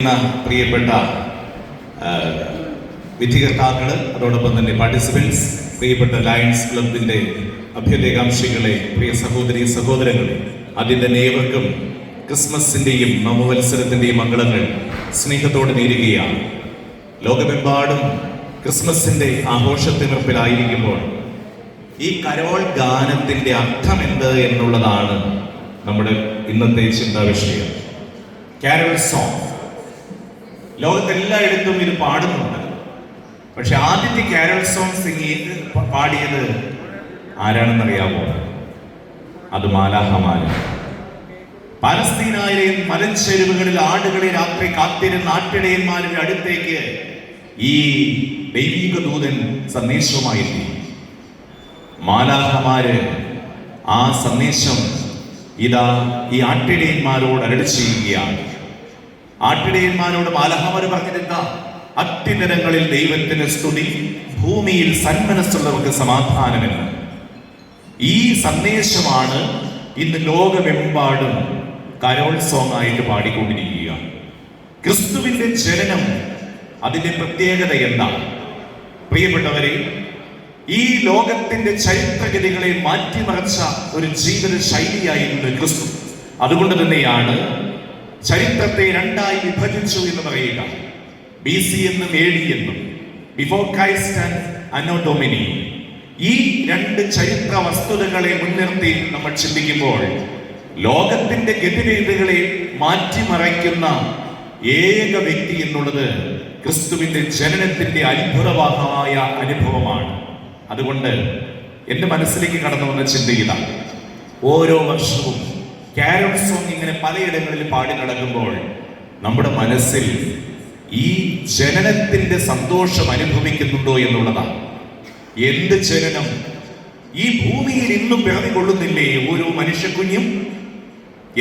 പ്രിയപ്പെട്ട വിധികർത്താക്കൾ, അതോടൊപ്പം തന്നെ പാർട്ടിസിപ്പൻസ്, പ്രിയപ്പെട്ട ലയൺസ് ക്ലബിന്റെ അഭ്യുദയകാംക്ഷികളെ, പ്രിയ സഹോദരി സഹോദരങ്ങളെ, ആദ്യം തന്നെ ഏവർക്കും ക്രിസ്മസിന്റെയും നവവത്സരത്തിന്റെയും മംഗളങ്ങൾ സ്നേഹത്തോടെ നേരുകയാണ്. ലോകമെമ്പാടും ക്രിസ്മസിന്റെ ആഘോഷത്തിമിർപ്പിലായിരിക്കുമ്പോൾ ഈ കരോൾ ഗാനത്തിന്റെ അർത്ഥം എന്ത് എന്നുള്ളതാണ് നമ്മുടെ ഇന്നത്തെ ചിന്താ വിഷയം. കാരൽ സോങ് ലോകത്തെല്ലായിടത്തും ഇത് പാടുന്നുണ്ട്. പക്ഷെ ആദ്യത്തെ കാരൽ സോങ് പാടിയത് ആരാണെന്നറിയാമോ? അത് മാലാഖമാർ. പാലസ്തീനായിലെ മലഞ്ചെരുവുകളിൽ ആടുകളെ രാത്രി കാത്തിരുന്ന ആട്ടിടയന്മാരുടെ അടുത്തേക്ക് ഈ ദൈവിക ദൂതൻ സന്ദേശവുമായെത്തി. മാലാഖമാര് ആ സന്ദേശം ഇതാ ഈ ആട്ടിടയന്മാരോട് അരുളി ചെയ്യുകയാണ്. ആട്ടിടയന്മാരോട് മാലാഖമാര് പറഞ്ഞിരുന്ന അത്യുന്നതങ്ങളിൽ ദൈവത്തിന് സ്തുതി, ഭൂമിയിൽ സന്മനസ്സുള്ളവർക്ക് സമാധാനമെന്ന്. ഈ സന്ദേശമാണ് ഇന്ന് ലോകമെമ്പാടും കരോൾ സോങ് ആയിട്ട് പാടിക്കൊണ്ടിരിക്കുക. ക്രിസ്തുവിന്റെ ജനനം, അതിന്റെ പ്രത്യേകത എന്താണ്? പ്രിയപ്പെട്ടവരെ, ഈ ലോകത്തിന്റെ ചരിത്രഗതികളെ മാറ്റിമറിച്ച ഒരു ജീവിത ശൈലിയായിരുന്നു ക്രിസ്തു. അതുകൊണ്ട് തന്നെയാണ് ചരിത്രത്തെ രണ്ടായി വിഭജിച്ചു എന്ന് പറയുക. BC എന്നും AD എന്നും, ബിഫോർ ക്രൈസ്റ്റ് ആൻഡ് അന്നോ ഡൊമിനി. ഈ രണ്ട് ചരിത്ര വസ്തുതകളെ മുൻനിർത്തി നമ്മൾ ചിന്തിക്കുമ്പോൾ ലോകത്തിന്റെ ഗതിരീതികളെ മാറ്റിമറിക്കുന്ന ഏക വ്യക്തി എന്നുള്ളത് ക്രിസ്തുവിന്റെ ജനനത്തിന്റെ അത്ഭുതവാഹമായ അനുഭവമാണ്. അതുകൊണ്ട് എന്റെ മനസ്സിലേക്ക് കടന്നു വന്ന ചിന്ത ഇതാണ്. ഓരോ വർഷവും കാരൽ സോങ് ഇങ്ങനെ പലയിടങ്ങളിൽ പാടി നടക്കുമ്പോൾ നമ്മുടെ മനസ്സിൽ ഈ ജനനത്തിന്റെ സന്തോഷം അനുഭവിക്കുന്നുണ്ടോ എന്നുള്ളതാണ്. എന്ത് ജനനം! ഈ ഭൂമിയിൽ ഇന്നും പിറവികൊള്ളുന്നില്ലേ ഓരോ മനുഷ്യക്കുഞ്ഞും?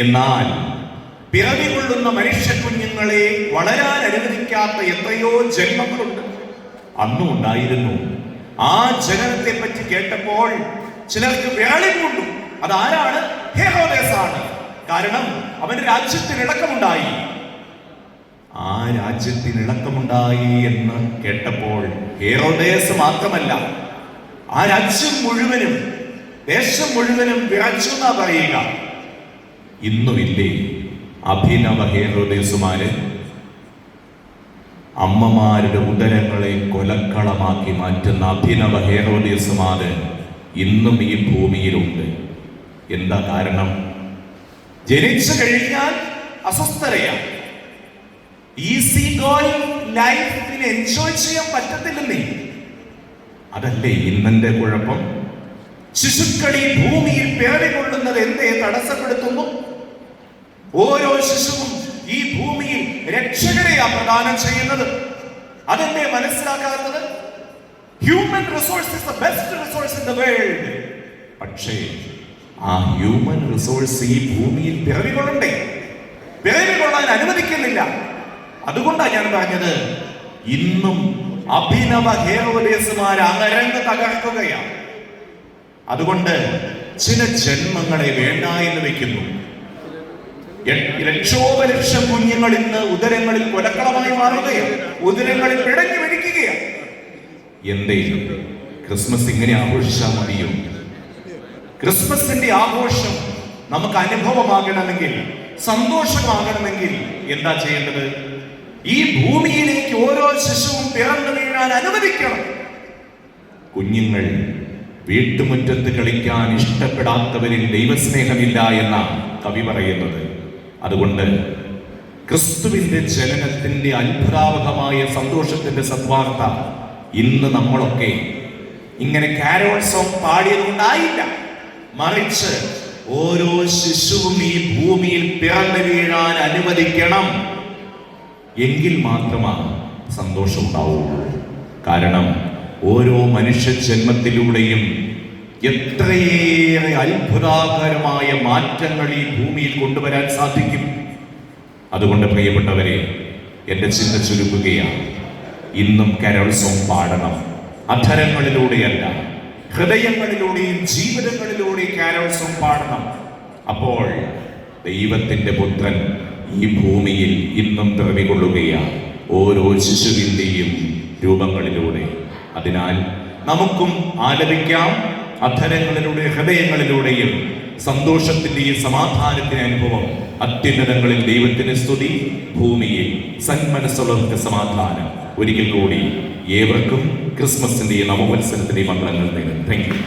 എന്നാൽ പിറവികൊള്ളുന്ന മനുഷ്യക്കുഞ്ഞുങ്ങളെ വളരാൻ അനുവദിക്കാത്ത എത്രയോ ജന്മങ്ങളുണ്ട്. അന്നും ഉണ്ടായിരുന്നു. ആ ജനനത്തെ പറ്റി കേട്ടപ്പോൾ ചിലർക്ക് വിരളി കൊണ്ടു. അതാരാണ്? ഹെറോദേസ് ആണ്. കാരണം അവന്റെ രാജ്യത്തിന് ഇളക്കമുണ്ടായി. ആ രാജ്യത്തിന് ഇളക്കമുണ്ടായി എന്ന് കേട്ടപ്പോൾ ഹെറോദേസ് മാത്രമല്ല, ആ രാജ്യം മുഴുവനും, ദേശം മുഴുവനും വിറച്ചു എന്നാ പറയുക. ഇന്നുമില്ലേ അഭിനവ ഹെറോദേസുമാര്? അമ്മമാരുടെ ഉദരങ്ങളെ കൊലക്കളമാക്കി മാറ്റുന്ന അഭിനവ ഹെറോദേസുമാര് ഇന്നും ഈ ഭൂമിയിലുണ്ട്. എന്താ കാരണം? ജനിച്ചു കഴിഞ്ഞാൽ അസ്വസ്ഥതയാണ്. ഈസി ഗോയിങ് ലൈഫിനെ എൻജോയ് ചെയ്യാൻ പറ്റത്തില്ലെന്നേ. അതല്ലേ ഇന്നെന്റെ കുഴപ്പം? ശിശുക്കൾ ഈ ഭൂമിയിൽ പിറവികൊള്ളുന്നത് എന്തേ തടസ്സപ്പെടുത്തുന്നു? ഓരോ ശിശുവും ഈ ഭൂമിയിൽ രക്ഷകരെയാ പ്രദാനം ചെയ്യുന്നത്. അതെന്തേ മനസ്സിലാക്കാത്തത്? Human resource is the best resource in the world. പക്ഷേ ആ ഹ്യൂമൻ റിസോഴ്സ് ഈ ഭൂമിയിൽ പിറവികൊള്ളണ്ടേ? പിറവികൊള്ളാൻ അനുവദിക്കുന്നില്ല. അതുകൊണ്ടാണ് ഞാൻ പറഞ്ഞത്, ഇന്നും അഭിനവ ഹെറോദേസുമാർ അരങ്ങ് തകർക്കുകയാണ്. അതുകൊണ്ട് ചില ജന്മങ്ങളെ വേണ്ട എന്ന് വെക്കുന്നു. ലക്ഷോപലക്ഷം കുഞ്ഞുങ്ങൾ ഇന്ന് ഉദരങ്ങളിൽ കൊലക്കളമായി മാറുകയാണ്. ഉദരങ്ങളിൽ പിടഞ്ഞു മരിക്കുകയാണ്. എന്തേ ക്രിസ്മസ് ഇങ്ങനെ ആഘോഷിച്ചാൽ മതിയോ? ക്രിസ്മസിന്റെ ആഘോഷം നമുക്ക് അനുഭവമാകണമെങ്കിൽ, സന്തോഷമാകണമെങ്കിൽ എന്താ ചെയ്യേണ്ടത്? ഈ ഭൂമിയിലേക്ക് ഓരോ ശിശുവും പിറന്നു വീഴാൻ അനുവദിക്കണം. കുഞ്ഞുങ്ങൾ വീട്ടുമുറ്റത്ത് കളിക്കാൻ ഇഷ്ടപ്പെടാത്തവരിൽ ദൈവസ്നേഹമില്ല എന്ന കവി പറയുന്നത്. അതുകൊണ്ട് ക്രിസ്തുവിന്റെ ജനനത്തിന്റെ അത്ഭുതാവഹമായ സന്തോഷത്തിന്റെ സദ്വാർത്ത ഇന്ന് നമ്മളൊക്കെ ഇങ്ങനെ കാരോൾ സോങ് പാടിയതുകൊണ്ടായില്ല, മറിച്ച് ഓരോ ശിശുവും ഈ ഭൂമിയിൽ പിറന്നു വീഴാൻ അനുവദിക്കണം. എങ്കിൽ മാത്രമാണ് സന്തോഷം ഉണ്ടാവുള്ളൂ. കാരണം ഓരോ മനുഷ്യ ജന്മത്തിലൂടെയും എത്രയേറെ അത്ഭുതാകരമായ മാറ്റങ്ങൾ ഈ ഭൂമിയിൽ കൊണ്ടുവരാൻ സാധിക്കും. അതുകൊണ്ട് പ്രിയപ്പെട്ടവരെ, എന്റെ ചിന്ത ചുരുക്കുകയാണ്. ഇന്നും കരോൾ സോങ് പാടണം. അധരങ്ങളിലൂടെയല്ല, ഹൃദയങ്ങളിലൂടെയും ജീവിതങ്ങളിലൂടെയും കരോൾ സോങ് പാടണം. അപ്പോൾ ദൈവത്തിന്റെ പുത്രൻ ഈ ഭൂമിയിൽ ഇന്നും പിറവികൊള്ളുകയാണ്, ഓരോ ശിശുവിൻ്റെയും രൂപങ്ങളിലൂടെ. അതിനാൽ നമുക്കും ആലപിക്കാം അധരങ്ങളിലൂടെ, ഹൃദയങ്ങളിലൂടെയും സന്തോഷത്തിന്റെയും സമാധാനത്തിന്റെ അനുഭവം. അത്യുന്നതങ്ങളിൽ ദൈവത്തിന് സ്തുതി, ഭൂമിയിൽ സന്മനസ്സുള്ളവർക്ക് സമാധാനം. ഒരിക്കൽ കൂടി ഏവർക്കും ക്രിസ്മസിന്റെ നവവത്സരത്തിന്റെ മംഗളങ്ങൾ നേരുന്നു. Thank you.